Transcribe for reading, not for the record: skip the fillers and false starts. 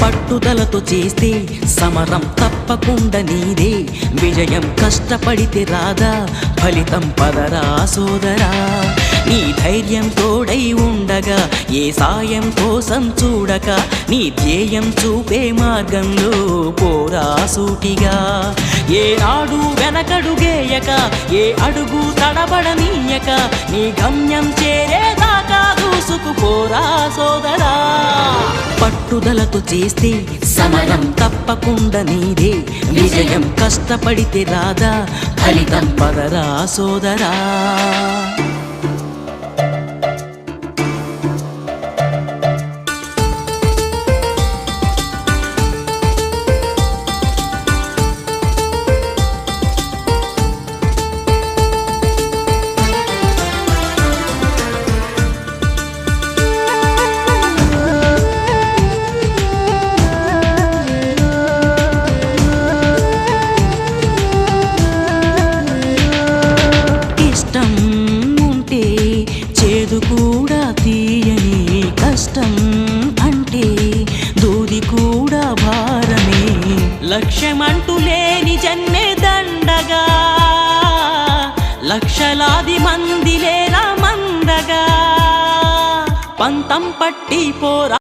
పట్టుదలతో చేస్తే సమరం తప్పకుండా నీదే, విజయం కష్టపడితే రాదా ఫలితం పదరా సోదరా. నీ ధైర్యం తోడై ఉండగా ఏ సాయం కోసం చూడక, నీ ధ్యేయం చూపే మార్గంలో పోరా సూటిగా. ఏ నాడు వెనకడుగేయక, ఏ అడుగు తడబడనీయక, నీ గమ్యం చేరేదాకా దూసుకుపోరా సోదరా. పట్టుదలతో చేస్తే సమరం తప్పకుండా నీదే, విజయం కష్టపడితే రాదా ఫలితం పదరా సోదరా. చేదు కూడా తీయని, కష్టం అంటే దూది కూడా భారమే. లక్ష్యమంటూ లేని జన్మే దండగా, లక్షలాది మంది లేరా మందగా. పంతం పట్టి పోరా